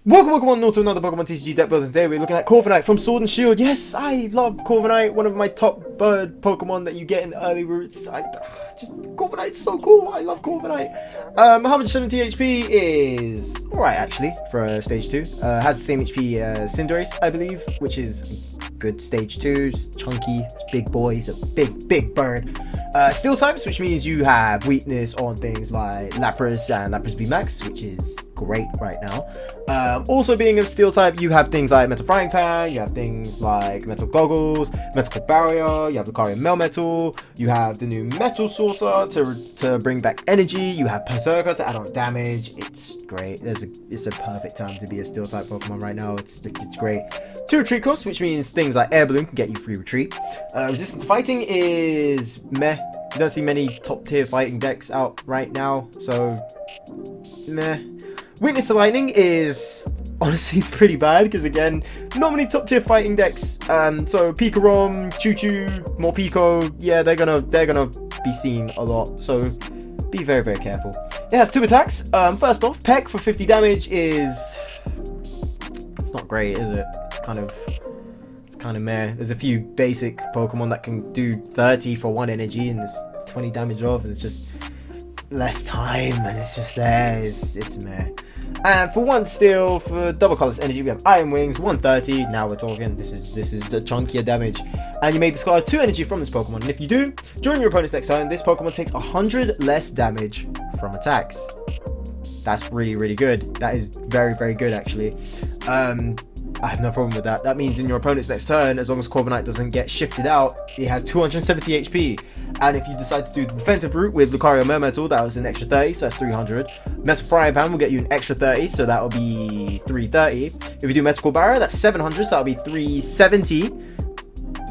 Welcome on to another Pokemon TCG deck building. Today we're looking at Corviknight from Sword and Shield. Yes, I love Corviknight, one of my top bird Pokemon that you get in early routes. Corviknight's so cool. I love Corviknight. 170 HP is alright actually for stage 2. Has the same HP as Cinderace, I believe, which is good stage 2. It's chunky, big boy, he's a big bird. Steel types, which means you have weakness on things like Lapras and Lapras VMAX, which is great right now. Also being a steel type, you have things like Metal Frying Pan, you have things like Metal Goggles, Metal Barrier, you have Lucario Melmetal, you have the new Metal Saucer to bring back energy, you have Berserker to add on damage. It's great. It's a perfect time to be a steel type Pokemon right now. It's great. 2 retreat costs, which means things like Air Balloon can get you free retreat. Resistance to fighting is meh. You don't see many top tier fighting decks out right now, so meh. Weakness to lightning is honestly pretty bad because again, not many top tier fighting decks. So Pikarom, Choo-Choo, Morpeko, yeah, they're gonna be seen a lot. So be very careful. It has 2 attacks. First off, Peck for 50 damage it's not great, is it? It's kind of meh. There's a few basic Pokemon that can do 30 for 1 energy and there's 20 damage off, and it's just less time and it's just there. It's meh. And for 1 steel, for double colors energy, we have Iron Wings, 130. Now we're talking. This is the chunkier damage. And you may discard 2 energy from this Pokemon. And if you do, during your opponent's next turn, this Pokemon takes 100 less damage from attacks. That's really good. That is very good actually. I have no problem with that. That means in your opponent's next turn, as long as Corviknight doesn't get shifted out, it has 270 HP. And if you decide to do the defensive route with Lucario Melmetal, that was an extra 30, so that's 300. Metal Frying Pan will get you an extra 30, so that will be 330. If you do Metal Barrier, that's 700, so that'll be 370.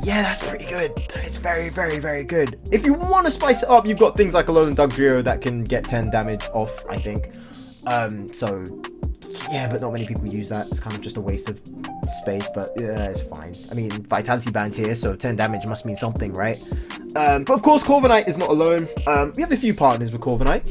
Yeah, that's pretty good. It's very good. If you want to spice it up, you've got things like Alolan Dugtrio that can get 10 damage off, I think. So yeah, but not many people use that. It's kind of just a waste of space, but yeah, it's fine. I mean, Vitality Band's here, so 10 damage must mean something, right? But of course, Corviknight is not alone. We have a few partners with Corviknight.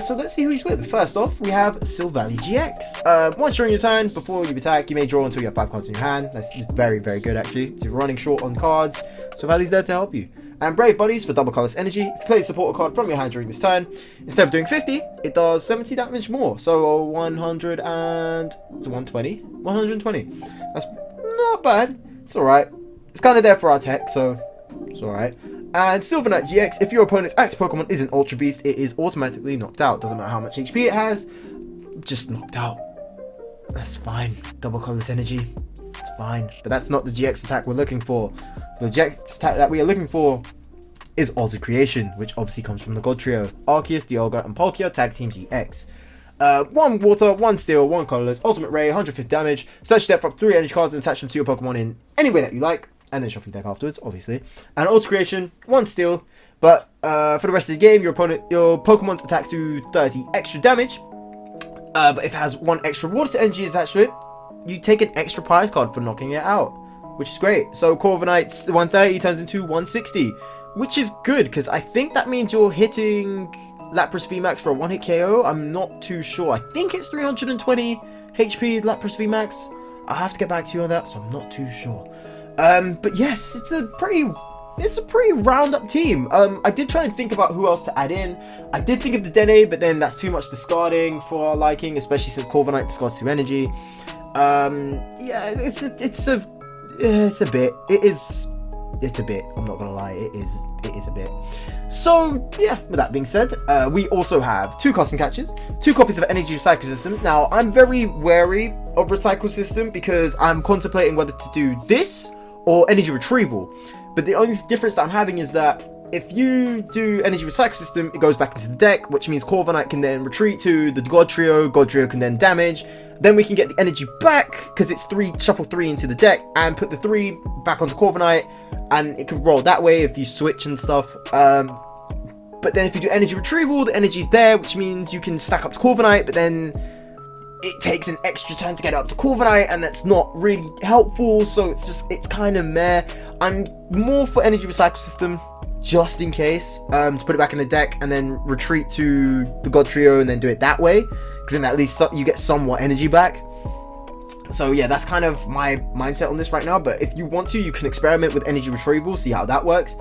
So let's see who he's with. First off, we have Silvally GX. Once during your turn, before you attack, you may draw until you have 5 cards in your hand. That's very good, actually. If you're running short on cards, Silvally's there to help you. And Brave Buddies for double colorless energy. If you play a support card from your hand during this turn, instead of doing 50, it does 70 damage more. So 100 and... it's 120? 120. That's not bad. It's alright. It's kind of there for our tech, so it's alright. And Silverknight GX, if your opponent's active Pokemon is an Ultra Beast, it is automatically knocked out. Doesn't matter how much HP it has, just knocked out. That's fine. Double colorless energy. It's fine. But that's not the GX attack we're looking for. The GX attack that we are looking for is Altered Creation, which obviously comes from the God Trio. Arceus, Dialga, and Palkia tag team GX. 1 water, 1 steel, 1 colorless, ultimate ray, 150 damage. Search your deck for up to 3 energy cards and attach them to your Pokemon in any way that you like. And then shuffle your deck afterwards, obviously. And Altered Creation, 1 steel. But for the rest of the game, your Pokemon's attacks do 30 extra damage. But if it has 1 extra water energy attached to it, you take an extra prize card for knocking it out, which is great. So Corviknight's 130 turns into 160, which is good because I think that means you're hitting Lapras VMAX for a 1-hit KO. I'm not too sure. I think it's 320 HP Lapras VMAX. I'll have to get back to you on that, so I'm not too sure. But yes, it's a pretty round up team. I did try and think about who else to add in. I did think of the Dene, but then that's too much discarding for our liking, especially since Corviknight discards 2 energy. Yeah, it's a bit. I'm not gonna lie, it is a bit. So yeah, with that being said, we also have 2 custom catches, 2 copies of Energy Recycle System. Now I'm very wary of Recycle System because I'm contemplating whether to do this or Energy Retrieval. But the only difference that I'm having is that if you do Energy Recycle System, it goes back into the deck, which means Corviknight can then retreat to the God Trio can then damage. Then we can get the energy back because it's shuffle 3 into the deck and put the 3 back onto Corviknight, and it can roll that way if you switch and stuff. But then if you do Energy Retrieval, the energy's there, which means you can stack up to Corviknight, but then it takes an extra turn to get up to Corviknight, and that's not really helpful. So it's kind of meh. I'm more for Energy Recycle System just in case, to put it back in the deck and then retreat to the God Trio and then do it that way, because then at least you get somewhat energy back. So yeah, that's kind of my mindset on this right now. But if you want to, you can experiment with energy retrieval, see how that works.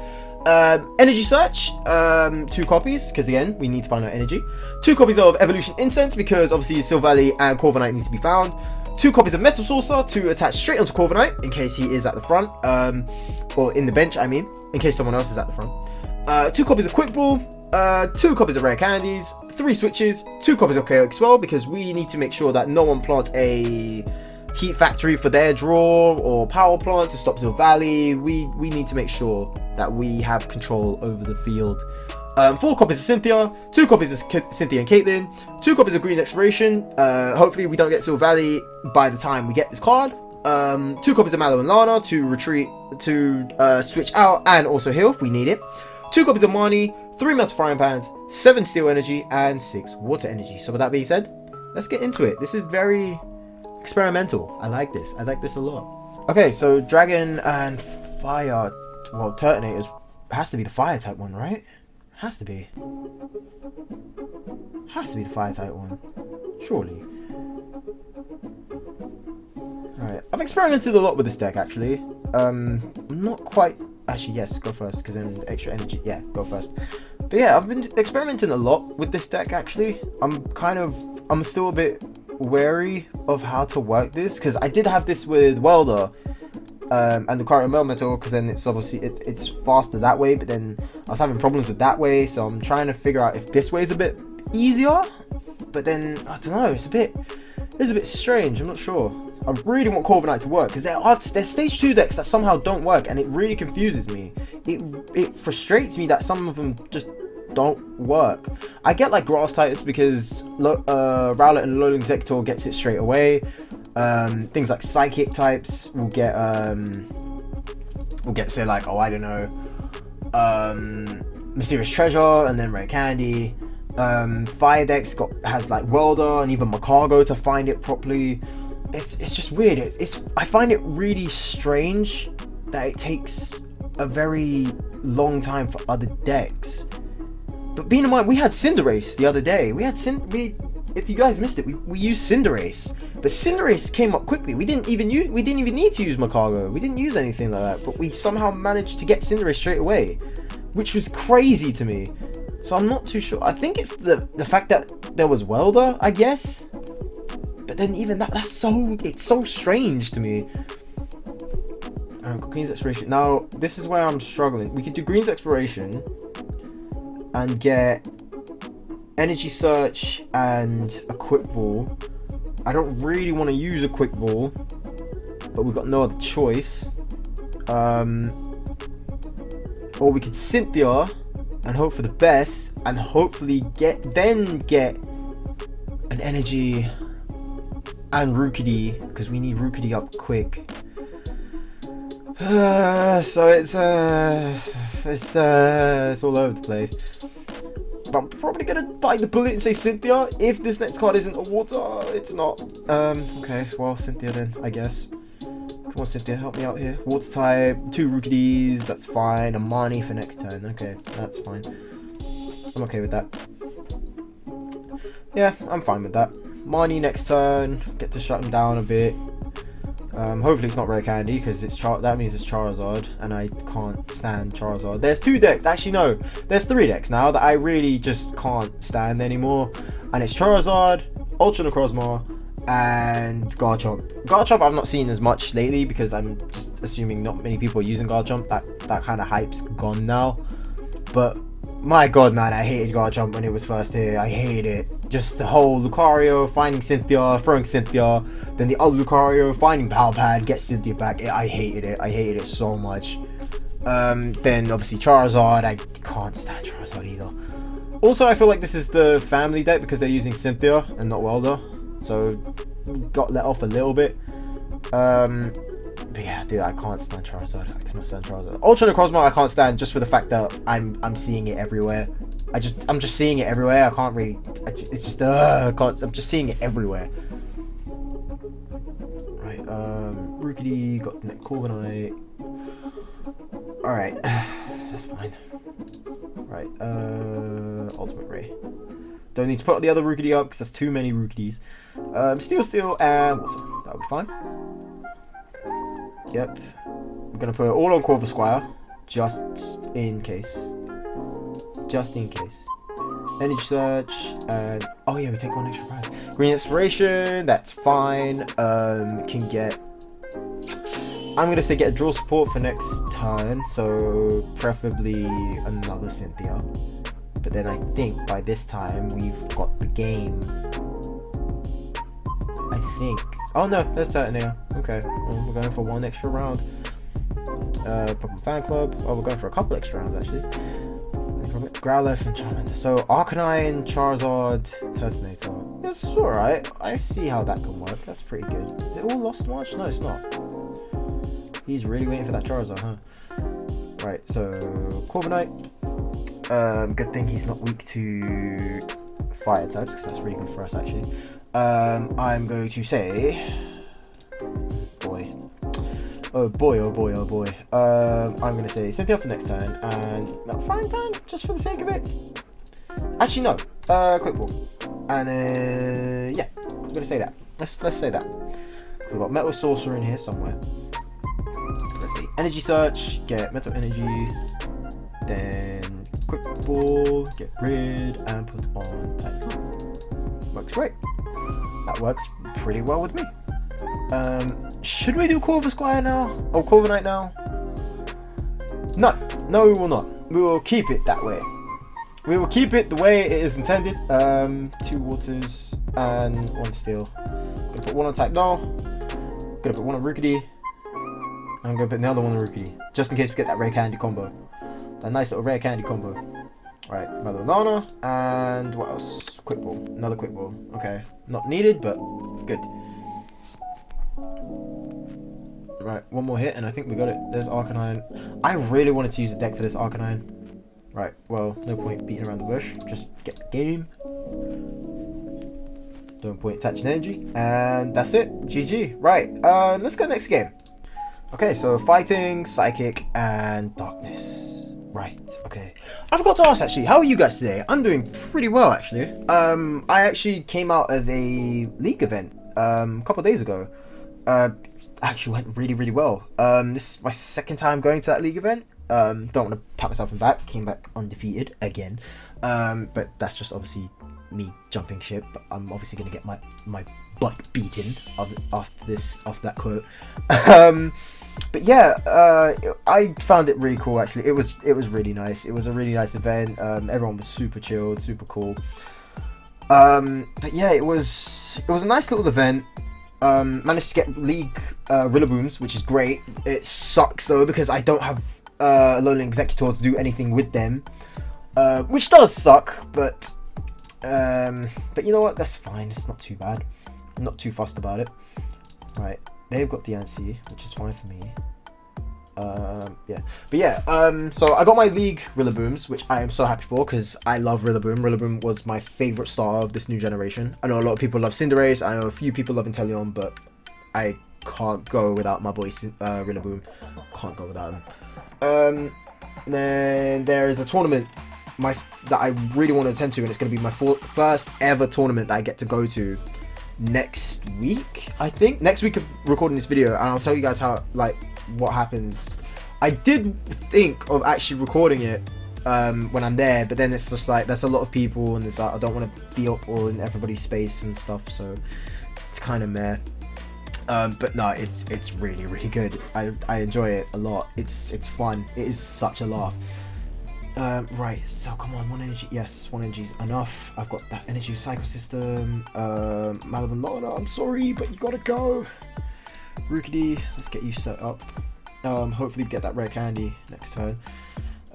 Energy search, 2 copies, because again, we need to find out energy. 2 copies of evolution incense, because obviously Silvally and Corviknight need to be found. 2 copies of metal saucer to attach straight onto Corviknight in case he is at the front, or in the bench, I mean, in case someone else is at the front. 2 copies of quick ball, 2 copies of rare candies, 3 switches, 2 copies of chaotic swell, because we need to make sure that no one plants a heat factory for their draw or power plant to stop Silvally. We need to make sure that we have control over the field. 4 copies of Cynthia, 2 copies of Cynthia and Caitlyn, 2 copies of Green's Exploration. Hopefully we don't get Silvally by the time we get this card. 2 copies of Mallow and Lana to retreat, to switch out and also heal if we need it. 2 copies of Marnie, 3 metal frying pans, 7 steel energy, and 6 water energy. So with that being said, let's get into it. This is very experimental. I like this. I like this a lot. Okay, so Dragon and Fire, well, Turtonators has to be the Fire type one, right? Has to be. Has to be the Fire type one. Surely. Alright, I've experimented a lot with this deck actually. Not quite. Actually, yes, go first, because then extra energy. Yeah, go first. But yeah, I've been experimenting a lot with this deck actually. I'm still a bit wary of how to work this, because I did have this with Welder and the current metal, because then it's obviously it's faster that way, but then I was having problems with that way, so I'm trying to figure out if this way is a bit easier. But then I don't know, it's a bit strange. I'm not sure. I really want Corviknight to work, because there's stage 2 decks that somehow don't work, and it really confuses me. It frustrates me that some of them just don't work. I get like grass types, because Rowlet and Alolan Exeggutor gets it straight away. Things like psychic types will get say like, oh, I don't know, Mysterious Treasure and then Rare Candy. Fire decks has like Welder and even Macargo to find it properly. It's just weird. I find it really strange that it takes a very long time for other decks. But being in mind, we had Cinderace the other day. If you guys missed it, we used Cinderace, but Cinderace came up quickly. We didn't even need to use Macargo. We didn't use anything like that, but we somehow managed to get Cinderace straight away, which was crazy to me. So I'm not too sure. I think it's the fact that there was Welder, I guess. But then even it's so strange to me. Green's Exploration. Now this is where I'm struggling. We could do Green's Exploration and get Energy Search and a Quick Ball. I don't really want to use a Quick Ball, but we've got no other choice. Or we could Cynthia and hope for the best, and hopefully get an Energy and Rookidee, because we need Rookidee up quick. So it's all over the place. But I'm probably gonna bite the bullet and say Cynthia. If this next card isn't a water, it's not. Okay, well, Cynthia then, I guess. Come on, Cynthia, help me out here. Water type, 2 Rookidees, that's fine. A Marnie for next turn. Okay, that's fine. I'm okay with that. Yeah, I'm fine with that. Marnie next turn, get to shut him down a bit. Hopefully it's not Rare Candy, because that means it's Charizard, and I can't stand Charizard. There's 2 decks, actually no, there's 3 decks now that I really just can't stand anymore, and it's Charizard, Ultra Necrozma, and Garchomp. Garchomp I've not seen as much lately, because I'm just assuming not many people are using Garchomp. That kind of hype's gone now. But my god, man, I hated Garchomp when it was first here. I hated it. Just the whole Lucario finding Cynthia, throwing Cynthia, then the other Lucario finding Power Pad, get Cynthia back. I hated it. I hated it so much. Then obviously Charizard. I can't stand Charizard either. Also, I feel like this is the family deck because they're using Cynthia and not Welder, so got let off a little bit. But yeah, dude, I can't stand Charizard. I cannot stand Charizard. Ultra Necrozma I can't stand, just for the fact that I'm seeing it everywhere. I'm just seeing it everywhere. I can't really. It's just I'm just seeing it everywhere. Right. Rookidee got Corviknight. All right, that's fine. Right. Ultimate Ray. Don't need to put the other Rookidee up because that's too many Rookidees. Steel, and water. That'll be fine. Yep. I'm gonna put it all on Corvisquire, just in case. Just in case. Energy Search, and oh yeah, we take one extra prize. Green Inspiration, that's fine. Can get. I'm gonna say get a draw support for next turn, so preferably another Cynthia. But then I think by this time we've got the game. I think. Oh no, let's start now. Okay, well, we're going for one extra round. Pokemon Fan Club. Oh, we're going for a couple extra rounds actually. Growlithe and Charmander. So Arcanine, Charizard, Turtonator. It's alright. I see how that can work. That's pretty good. Is it all Lost March? No, it's not. He's really waiting for that Charizard, huh? Right, so Corviknight. Good thing he's not weak to fire types, because that's really good for us actually. I'm going to say, boy, oh boy, oh boy, oh boy. I'm going to say Cynthia for next turn and Frying Pan just for the sake of it. Actually no, Quick Ball, and then yeah, I'm going to say that. Let's say that. We've got Metal Sorcerer in here somewhere. Let's see, Energy Search, get Metal Energy, then Quick Ball, get rid and put on Type. Works great. That works pretty well with me. Should we do Corvisquire now? Or Corviknight now? No, we will not. We will keep it that way. We will keep it the way it is intended. 2 waters and 1 steel. Gonna put 1 on Type Null. Gonna put 1 on Rookity. I'm gonna put the other 1 on Rookity, just in case we get that rare candy combo. That nice little rare candy combo. Right, Melonana, and what else? Quick Ball. Another Quick Ball. Okay. Not needed, but good. Right, 1 more hit, and I think we got it. There's Arcanine. I really wanted to use a deck for this Arcanine. Right, well, no point beating around the bush. Just get the game. Don't point attaching energy. And that's it. GG. Right, let's go next game. Okay, so Fighting, Psychic, and Darkness. Right, okay. I forgot to ask actually, how are you guys today? I'm doing pretty well actually. I actually came out of a league event a couple of days ago. Actually went really well. This is my 2nd time going to that league event. Don't want to pat myself on the back. Came back undefeated again. But that's just obviously me jumping ship. But I'm obviously gonna get my butt beaten after that quote. But yeah, I found it really cool actually. It was really nice. It was a really nice event. Everyone was super chilled, super cool. But yeah, it was a nice little event. Managed to get League Rillabooms, which is great. It sucks though because I don't have a Alolan Executor to do anything with them, which does suck. But you know what? That's fine. It's not too bad. I'm not too fussed about it. Right. They've got the Diancie, which is fine for me. Yeah. But yeah, so I got my League Rillabooms, which I am so happy for, because I love Rillaboom. Rillaboom was my favourite star of this new generation. I know a lot of people love Cinderace, I know a few people love Inteleon, but I can't go without my boy Rillaboom. Can't go without him. Then there is a tournament that I really want to attend to, and it's going to be my first ever tournament that I get to go to next week. I think next week of recording this video, and I'll tell you guys how, like, what happens. I did think of actually recording it when I'm there, but then it's just like there's a lot of people, and it's like I don't want to be all in everybody's space and stuff, so it's kind of meh. But no, it's really good. I enjoy it a lot. It's fun. It is such a laugh. Right, so come on, 1 energy. Yes, 1 energy is enough. I've got that energy cycle system. Malibu Lana, I'm sorry, but you gotta go. Rookity, let's get you set up. Hopefully get that rare candy next turn.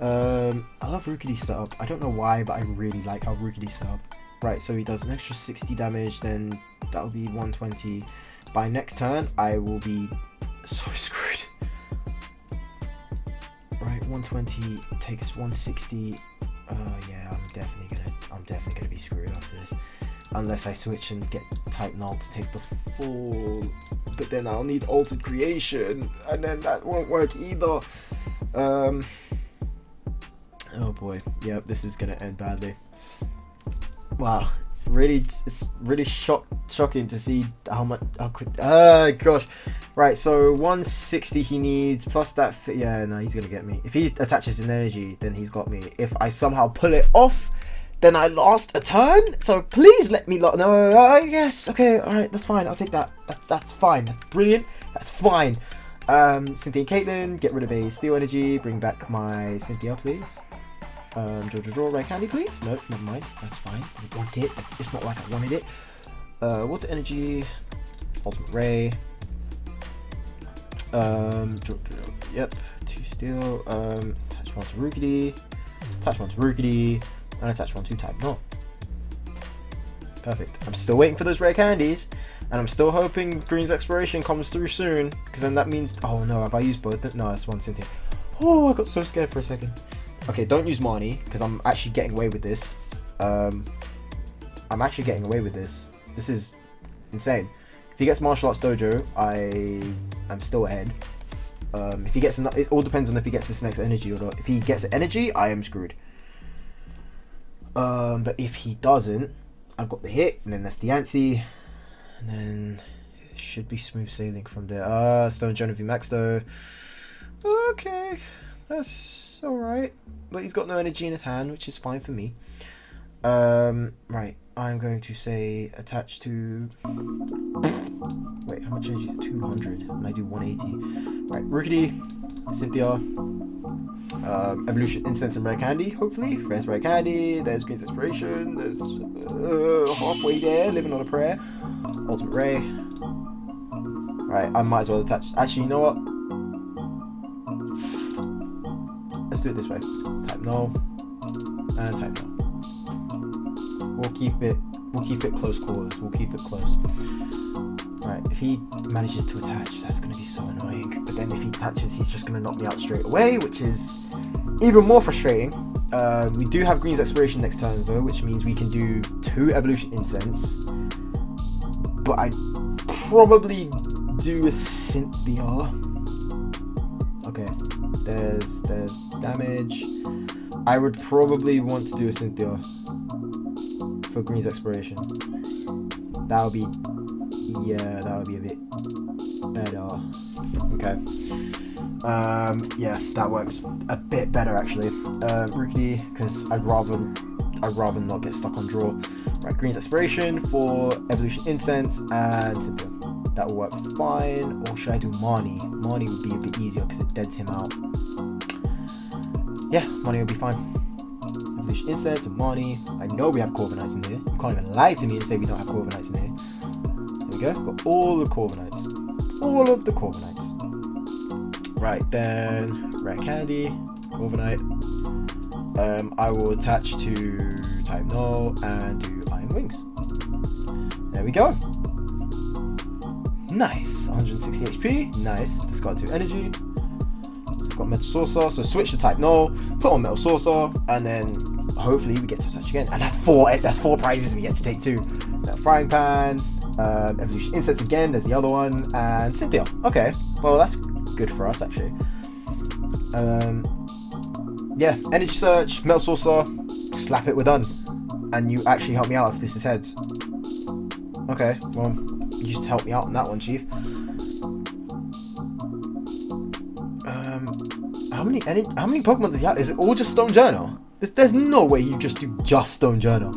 I love Rookity's setup. I don't know why, but I really like how Rookity's set up. Right, so he does an extra 60 damage, then that'll be 120. By next turn, I will be so screwed. Right, 120 takes 160. Yeah, I'm definitely gonna be screwed after this, unless I switch and get Type Null to take the full. But then I'll need Altered Creation, and then that won't work either. Oh boy, yep, this is gonna end badly. Wow, Really, it's really shocking to see how quick. Gosh. Right, so 160 he needs plus that. Yeah, no, he's gonna get me. If he attaches his energy, then he's got me. If I somehow pull it off, then I lost a turn. So please let me. No, yes, okay, all right, that's fine. I'll take that. That's fine. That's brilliant. That's fine. Cynthia and Caitlin, get rid of a steel energy. Bring back my Cynthia, please. Draw red candy, please. No, never mind. That's fine. I wanted it. It's not like I wanted it. Water energy, ultimate ray. Yep, 2 steel. Attach 1 to Rookity. Attach 1 to Rookity. And attach 1 to type no. Perfect. I'm still waiting for those rare candies, and I'm still hoping Green's exploration comes through soon, because then that means. Oh no, have I used both? No, that's one Cynthia. Oh, I got so scared for a second. Okay, don't use Marnie, because I'm actually getting away with this. I'm actually getting away with this. This is insane. If he gets Martial Arts Dojo, I'm still ahead. If he gets it all depends on if he gets this next energy or not. If he gets energy, I am screwed. But if he doesn't, I've got the hit, and then that's the Yancy, and then it should be smooth sailing from there. Stone Joan V Max though. Okay, that's alright. But he's got no energy in his hand, which is fine for me. Right, I'm going to say attach to. Wait, how much energy is it? 200, and I do 180. Right, Rookity, Cynthia, Evolution Incense and Rare Candy, hopefully. There's Rare Candy, there's Green's Inspiration, there's halfway there, living on a prayer. Ultimate Ray. Right, I might as well attach. Actually, you know what? Let's do it this way. Type no, and type no. We'll keep it close quarters. We'll keep it close. Right, if he manages to attach, that's going to be so annoying. But then if he attaches, he's just going to knock me out straight away, which is even more frustrating. We do have Green's Exploration next turn though, which means we can do 2 Evolution Incense. But I'd probably do a Cynthia. Okay, there's damage. I would probably want to do a Cynthia for Green's Exploration. That would be, yeah, that would be a bit better. Okay. Yeah, that works a bit better actually. Rookity, because I'd rather not get stuck on draw. Right, Green's Exploration for Evolution Incense and Cynthia. That will work fine. Or should I do Marnie? Marnie would be a bit easier because it deads him out. Yeah, Marnie will be fine. Evolution Incense and Marnie. I know we have Corviknights in here. You can't even lie to me and say we don't have Corviknights in here. There we go. Got all the Corviknights. All of the Corviknights. Right, then Rare Candy, Corviknight. I will attach to type null and do Iron Wings. There we go. Nice. 160 HP. Nice. Discard 2 energy. Got Metal Saucer, so switch to type null, put on Metal Saucer, and then hopefully we get to attach again. And that's four prizes we get to take too. Now, Frying Pan, Evolution Incense again, there's the other one, and Cynthia. Okay, well that's good for us actually. Yeah, Energy Search, Metal Saucer, slap it, we're done. And you actually help me out if this is heads. Okay, well, you just help me out on that one, Chief. How many Pokemon does he have? Is it all just Stone Journal? There's no way you just do just Stone Journal.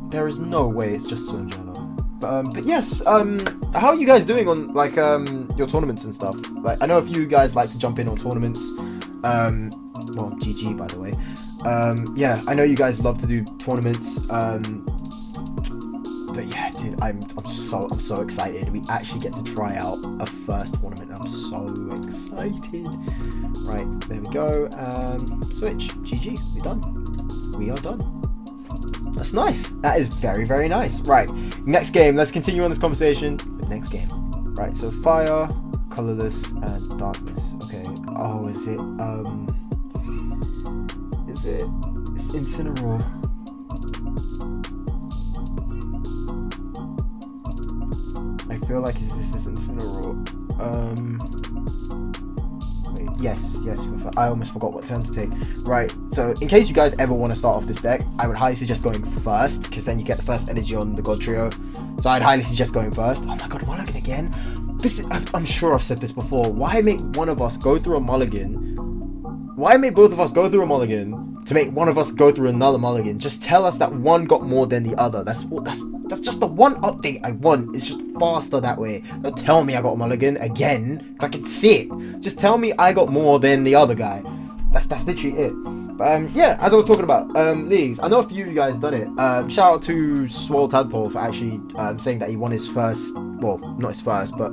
There is no way it's just Stone Journal. But yes, how are you guys doing on like your tournaments and stuff? Like I know if you guys like to jump in on tournaments. Well, GG by the way. Yeah, I know you guys love to do tournaments. But yeah, dude, I'm so excited. We actually get to try out a first tournament. I'm so excited. Right, there we go. Switch. GG. We're done. We are done. That's nice. That is very, very nice. Right, next game. Let's continue on this conversation. The next game. Right, so fire, colorless, and darkness. Okay. Oh, is it? It's Incineroar. I feel like this is Incineroar. wait. Yes. I almost forgot what turn to take. Right. So in case you guys ever want to start off this deck, I would highly suggest going first, because then you get the first energy on the God Trio. So I'd highly suggest going first. Oh my god, mulligan again. I'm sure I've said this before. Why make one of us go through a mulligan? Why make both of us go through a mulligan to make one of us go through another mulligan? Just tell us that one got more than the other. That's just the one update I want. It's just faster that way. Don't tell me I got a mulligan again, because I can see it. Just tell me I got more than the other guy. That's literally it. But yeah, as I was talking about leagues, I know a few of you guys done it. Shout out to Swole Tadpole for actually saying that he won his first, well, not his first, but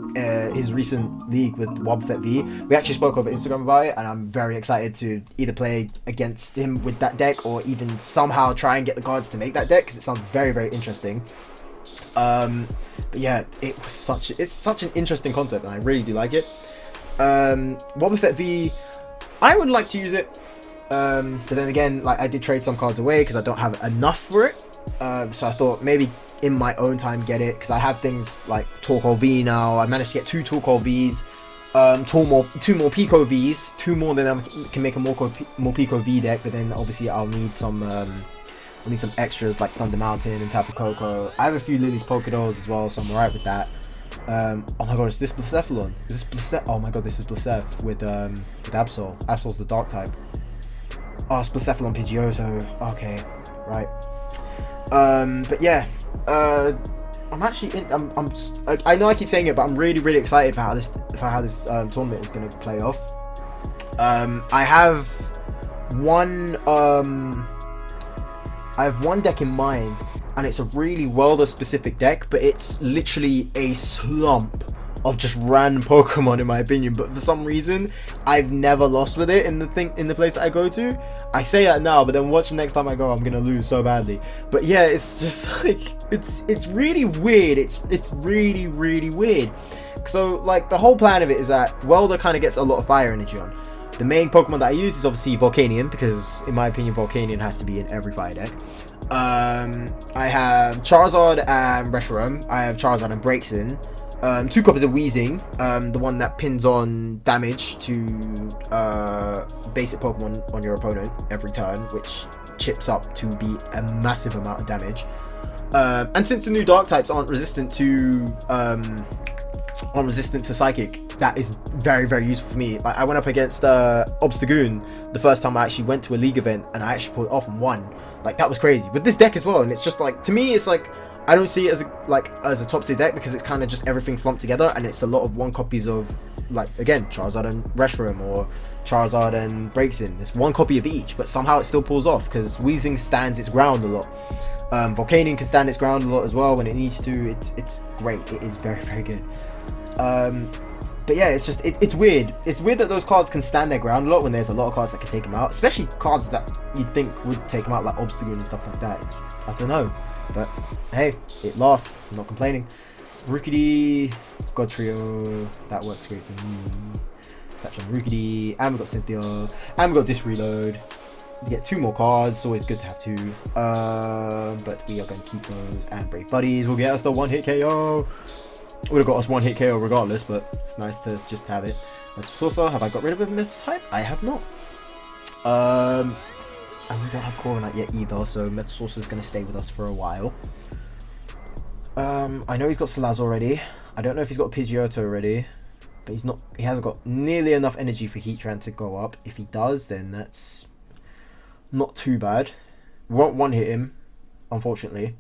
his recent league with Wobbuffet V. We actually spoke over Instagram about it, and I'm very excited to either play against him with that deck, or even somehow try and get the cards to make that deck, because it sounds very, very interesting. But yeah, it's such an interesting concept, and I really do like it. Wobbuffet V, I would like to use it. But then again, like, I did trade some cards away because I don't have enough for it. So I thought maybe in my own time get it, because I have things like Torkoal V now. I managed to get 2 Torkoal Vs, 2 more Pico Vs, 2 more, then I can make a more Pico V deck. But then obviously I'll need some extras like Thunder Mountain and Tapu Koko. I have a few Lily's Pokédolls as well, so I'm alright with that. Oh my god, is this Blacephalon? Is this Oh my god, this is Blacef with Absol. Absol's the dark type. Oh, it's Blacephalon Pidgeotto. Okay, right. But yeah, I'm actually I know I keep saying it, but I'm really excited for how this tournament is gonna play off. I have one deck in mind, and it's a really Welder specific deck, but it's literally a slump of just random Pokemon in my opinion. But for some reason, I've never lost with it in the place that I go to. I say that now, but then watch the next time I go, I'm gonna lose so badly. But yeah, it's just like it's really weird. It's really weird. So like the whole plan of it is that Welder kind of gets a lot of fire energy on. The main Pokemon that I use is obviously Volcanion, because in my opinion Volcanion has to be in every fire deck. I have Charizard and Reshiram. I have Charizard and Braixen. 2 copies of Weezing, the one that pins on damage to basic Pokemon on your opponent every turn, which chips up to be a massive amount of damage. And since the new Dark types aren't resistant to Psychic, that is very useful for me. Like, I went up against Obstagoon the first time I actually went to a league event, and I actually pulled it off and won. Like, that was crazy with this deck as well. And it's just like, to me, it's like, I don't see it as a top tier deck, because it's kind of just everything slumped together, and it's a lot of 1 copies of, like, again, Charizard and Reshiram or Charizard and Braixen. It's 1 copy of each, but somehow it still pulls off because Weezing stands its ground a lot. Volcanion can stand its ground a lot as well when it needs to. It's great. It is very good. But yeah, it's just it's weird. It's weird that those cards can stand their ground a lot when there's a lot of cards that can take them out, especially cards that you'd think would take them out, like Obstagoon and stuff like that. I don't know. But hey, it lost. I'm not complaining. Rookidee, God Trio, that works great for me. Touch on Rookidee, and we got Cynthia, and we got Disc Reload. You get 2 more cards. It's always good to have 2. But we are going to keep those. And Brave Buddies will get us the 1-hit KO. Would have got us 1-hit KO regardless, but it's nice to just have it. Metal Saucer, have I got rid of a Metal type? I have not. And we don't have Corviknight yet either, so Metal Saucer is going to stay with us for a while. I know he's got Salaz already. I don't know if he's got Pidgeotto already, but he hasn't got nearly enough energy for Heatran to go up. If he does, then that's not too bad. We won't 1-hit him, unfortunately,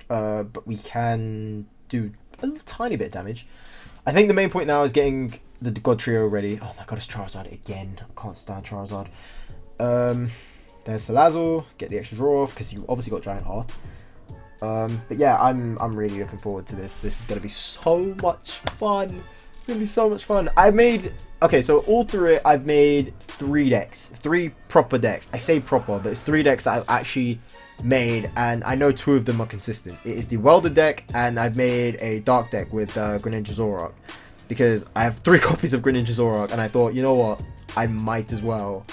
but we can do a tiny bit of damage. I think the main point now is getting the God Trio ready. Oh my god, it's Charizard again. I can't stand Charizard. There's Salazzle, get the extra draw off because you obviously got Giant Hearth. But yeah, I'm really looking forward to this. This is gonna be so much fun. It's gonna be so much fun. So all through it, I've made 3 decks, 3 proper decks. I say proper, but it's 3 decks that I've actually made, and I know 2 of them are consistent. It is the Welder deck, and I've made a Dark deck with Greninja Zoroark, because I have 3 copies of Greninja Zoroark, and I thought, you know what, I might as well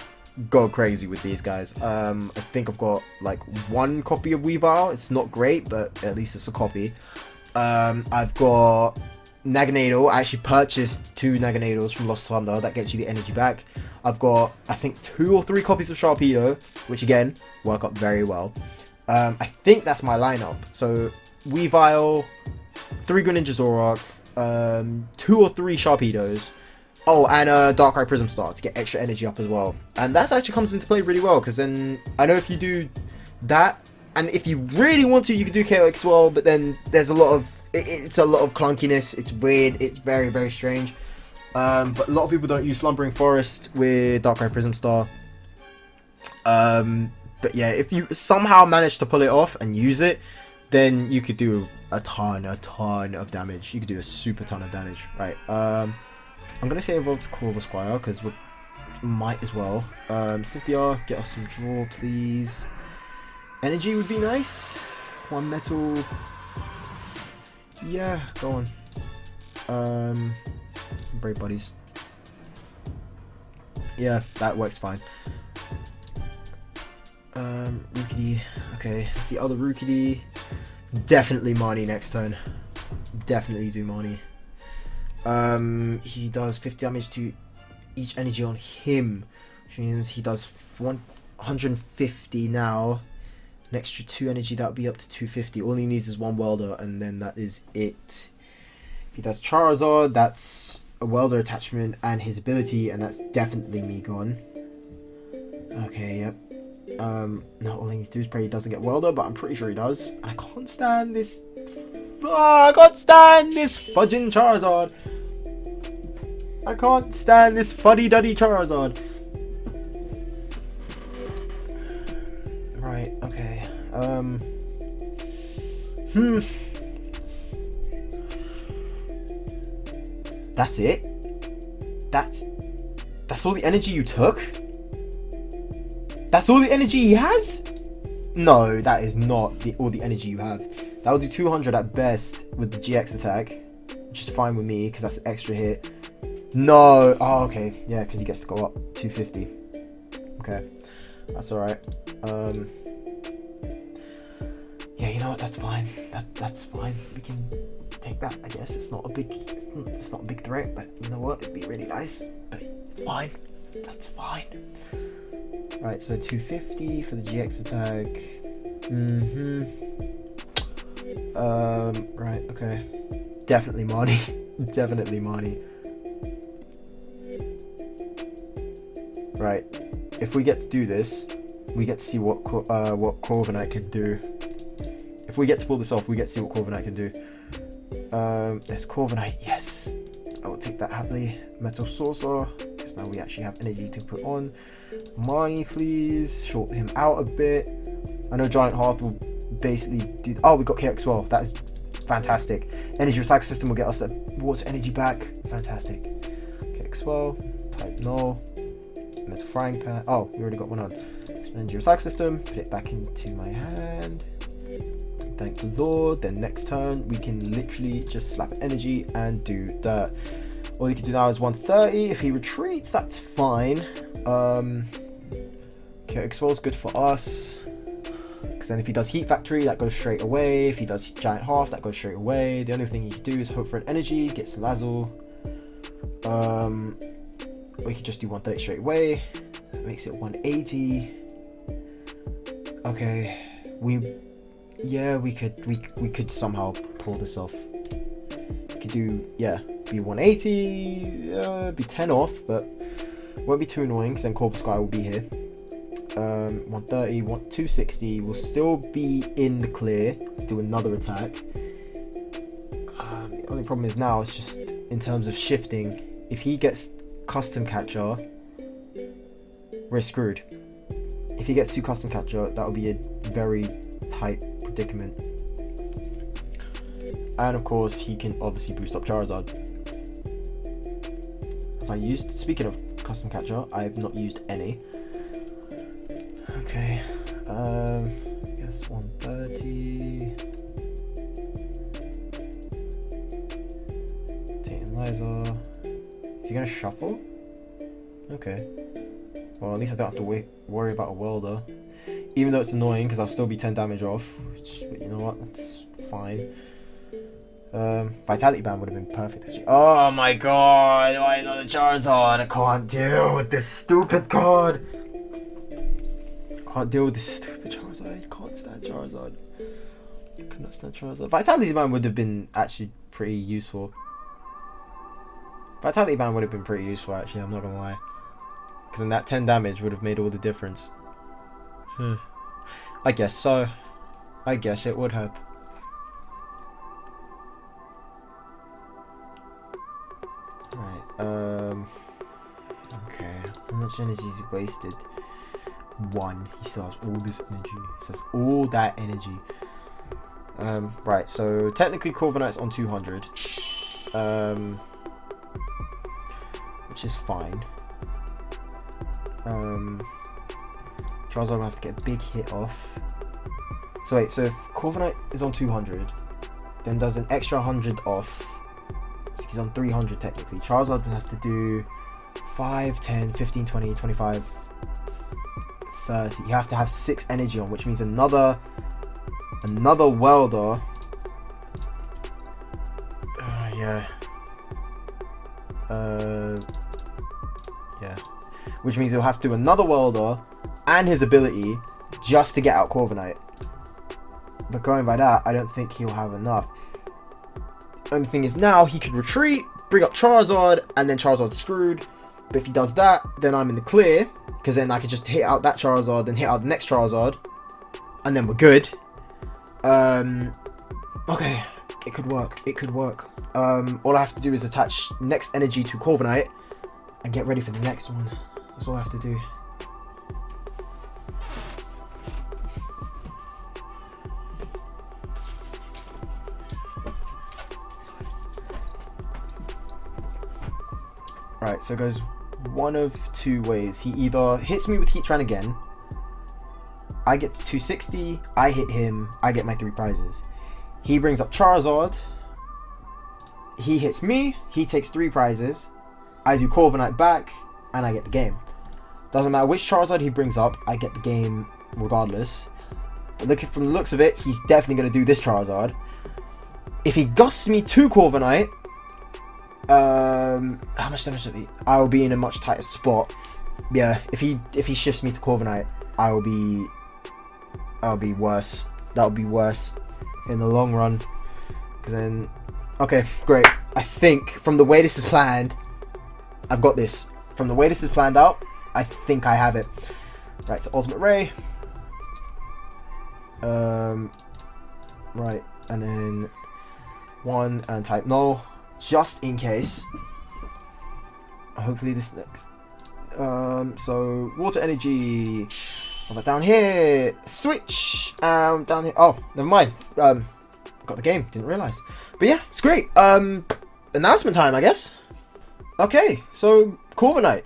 go crazy with these guys. I think I've got like 1 copy of Weavile. It's not great, but at least it's a copy. I've got Naganadel. I actually purchased 2 Naganadels from Lost Thunder. That gets you the energy back. I've got, I think, 2 or 3 copies of Sharpedo, which again, work up very well. I think that's my lineup. So, Weavile, 3 Greninja Zoroark, 2 or 3 Sharpedos. Oh, and a Darkrai Prism Star to get extra energy up as well. And that actually comes into play really well, because then, I know if you do that, and if you really want to, you can do KO as well, but then there's a lot of, it's a lot of clunkiness, it's weird, it's very, very strange. But a lot of people don't use Slumbering Forest with Darkrai Prism Star. But yeah, if you somehow manage to pull it off and use it, then you could do a ton of damage. You could do a super ton of damage, right? I'm gonna say evolve to Corviknight because we might as well. Cynthia, get us some draw, please. Energy would be nice. 1 metal. Yeah, go on. Brave buddies. Yeah, that works fine. Rookidee. Okay, that's the other Rookidee. Definitely Marnie next turn. Definitely do Marnie. He does 50 damage to each energy on him, which means he does 150 now. An extra 2 energy, that would be up to 250. All he needs is 1 welder, and then that is it. If he does Charizard, that's a welder attachment and his ability, and that's definitely me gone. Okay, yep. Now all he needs to do is pray he doesn't get welder, but I'm pretty sure he does. And I can't stand this. I can't stand this fudging Charizard. I can't stand this fuddy-duddy Charizard. Right, okay. That's it? That's all the energy you took? That's all the energy he has? No, that is not all the energy you have. That will do 200 at best with the GX attack, which is fine with me because that's an extra hit. No. Oh, okay. Yeah, because he gets to go up 250. Okay, that's all right. Yeah, you know what? That's fine. That's fine. We can take that. I guess it's not a big. It's not a big threat, but you know what? It'd be really nice. But it's fine. That's fine. Right. So 250 for the GX attack. Right. Okay. Definitely Marnie. Definitely Marnie. Right, if we get to do this, we get to see what Corviknight can do. If we get to pull this off, we get to see what Corviknight can do. There's Corviknight, yes. I will take that happily. Metal Saucer, because now we actually have energy to put on. Marnie, please. Short him out a bit. I know Giant Hearth will basically do... Oh, we got KX well. That is fantastic. Energy Recycle System will get us that water energy back. Fantastic. KX well. Type null. Metal Frying Pan. Oh, we already got one on. Expand your Recycle System. Put it back into my hand. Thank the Lord. Then next turn, we can literally just slap energy and do dirt. All you can do now is 130. If he retreats, that's fine. KX is good for us. Because then if he does Heat Factory, that goes straight away. If he does Giant Half, that goes straight away. The only thing he can do is hope for an energy, get Salazzle. We could just do 130 straight away. That makes it 180. Okay, we could somehow pull this off. We could do, yeah, be 180, be 10 off, but won't be too annoying because then Corviknight will be here. 130, 260 will still be in the clear to do another attack. The only problem is now it's just in terms of shifting. If he gets Custom Catcher, we're screwed. If he gets 2 Custom Catcher, that will be a very tight predicament. And of course, he can obviously boost up Charizard. Speaking of Custom Catcher, I have not used any. Okay, I guess 130. Taking Liza. Is he gonna shuffle? Okay. Well, at least I don't have to worry about a welder. Even though it's annoying because I'll still be 10 damage off. But you know what? That's fine. Vitality Band would have been perfect actually. Oh my god, why not the Charizard? I can't deal with this stupid card. Can't deal with this stupid Charizard. I can't stand Charizard. I cannot stand Charizard. Vitality Band would have been actually pretty useful. Vitality Band would have been pretty useful actually, I'm not gonna lie. Because then that 10 damage would have made all the difference. I guess so. I guess it would have. Right, okay. How much energy is wasted? 1. He still has all this energy. He has all that energy. Right, so technically Corviknight's on 200. Which is fine. Charizard will have to get a big hit off. So wait, so if Corviknight is on 200, then does an extra 100 off. So he's on 300 technically. Charizard will have to do 5, 10, 15, 20, 25, 30. You have to have 6 energy on, which means another welder. Yeah. Yeah. Which means he'll have to do another welder and his ability just to get out Corviknight. But going by that, I don't think he'll have enough. Only thing is now he could retreat, bring up Charizard, and then Charizard's screwed. But if he does that, then I'm in the clear, because then I could just hit out that Charizard, then hit out the next Charizard, and then we're good. Okay, it could work. It could work. All I have to do is attach next energy to Corviknight and get ready for the next one. That's all I have to do. Right, so it goes one of 2 ways. He either hits me with Heatran again, I get to 260, I hit him, I get my 3 prizes. He brings up Charizard, he hits me, he takes 3 prizes, I do Corviknight back, and I get the game. Doesn't matter which Charizard he brings up, I get the game regardless. But looking from the looks of it, he's definitely going to do this Charizard. If he gusts me to Corviknight, how much damage did he? I will be in a much tighter spot. Yeah, if he shifts me to Corviknight, I'll be worse. That'll be worse in the long run. Because then, okay, great. I think from the way this is planned, I've got this. From the way this is planned out, I think I have it. Right, so Ultimate Ray. Right, and then 1 and type Null. Just in case. Hopefully this next. So Water Energy. How about down here? Switch. Down here. Oh, never mind. Got the game. Didn't realize. But yeah, it's great. Announcement time, I guess. Okay, so Corviknight.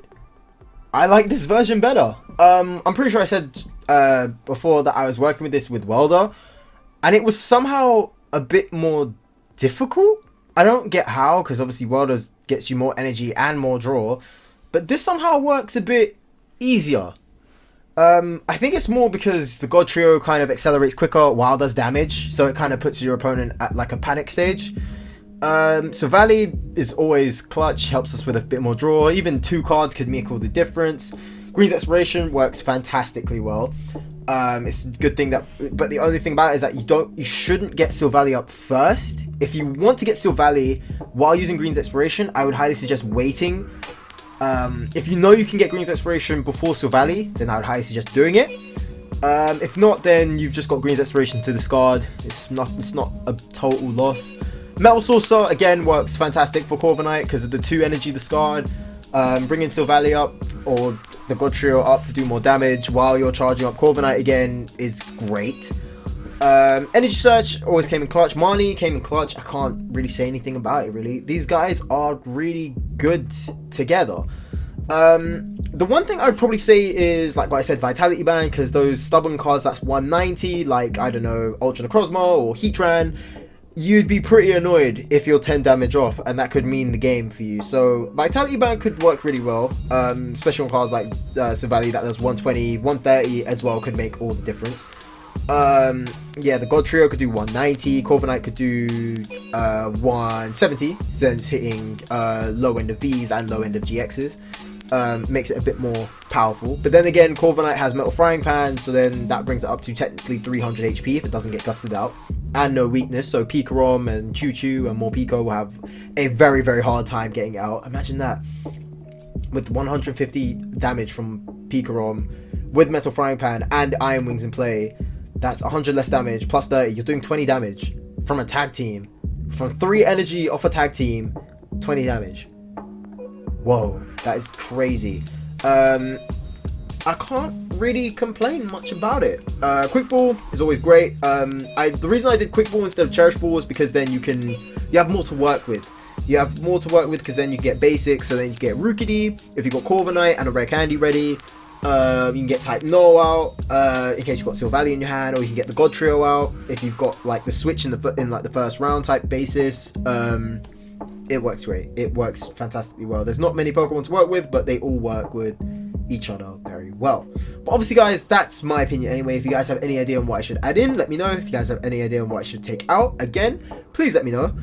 I like this version better. I'm pretty sure I said before that I was working with this with Welder, and it was somehow a bit more difficult. I don't get how, because obviously Welder gets you more energy and more draw, but this somehow works a bit easier. I think it's more because the God Trio kind of accelerates quicker while does damage, so it kind of puts your opponent at like a panic stage. So Valley is always clutch, helps us with a bit more draw. Even 2 cards could make all the difference. Green's Exploration works fantastically well. It's a good thing that, but the only thing about it is that you shouldn't get Silvally up first. If you want to get Silvally while using Green's Exploration, I would highly suggest waiting. If you know you can get Green's Exploration before Silvally, then I would highly suggest doing it. If not, then you've just got Green's Exploration to discard. It's not a total loss. Metal Saucer again works fantastic for Corviknight because of the 2 energy discard. Bringing Silvally up or the God Trio up to do more damage while you're charging up Corviknight again is great. Energy Search always came in clutch. Marnie came in clutch. I can't really say anything about it really. These guys are really good together. The one thing I would probably say is, like what I said, Vitality Band, because those stubborn cards that's 190, like, I don't know, Ultra Necrozma or Heatran, you'd be pretty annoyed if you're 10 damage off, and that could mean the game for you. So Vitality Band could work really well, especially on cards like Silvally that does 120, 130 as well could make all the difference. Yeah, the God Trio could do 190, Corviknight could do 170, then it's hitting low end of Vs and low end of GXs. Makes it a bit more powerful. But then again, Corviknight has Metal Frying Pan, so then that brings it up to technically 300 HP if it doesn't get gusted out. And no weakness, so Pikarom and Choo Choo and Morpeko will have a very, very hard time getting out. Imagine that. With 150 damage from Pikarom, with Metal Frying Pan and Iron Wings in play, that's 100 less damage, plus 30. You're doing 20 damage from a tag team. From 3 energy off a tag team, 20 damage. Whoa, that is crazy. I can't really complain much about it. Quick Ball is always great. The reason I did Quick Ball instead of Cherish Ball is because then you have more to work with. You have more to work with because then you get basics, so then you get Rookidee. If you got Corviknight and a Rare Candy ready, you can get Type No out in case you've got Silvally in your hand, or you can get the God Trio out if you've got like the switch in like the first round type basis. It works great. It works fantastically well. There's not many Pokemon to work with, but they all work with each other very well. But obviously, guys, that's my opinion anyway. If you guys have any idea on what I should add in, let me know. If you guys have any idea on what I should take out, again, please let me know.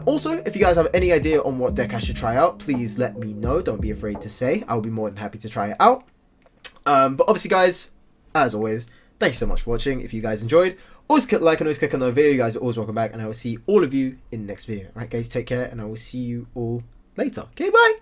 Also, if you guys have any idea on what deck I should try out, please let me know. Don't be afraid to say. I'll be more than happy to try it out. But obviously, guys, as always, thank you so much for watching. If you guys enjoyed, always click like and always click on the video. You guys are always welcome back, and I will see all of you in the next video. Alright, guys, take care, and I will see you all later. Okay, bye!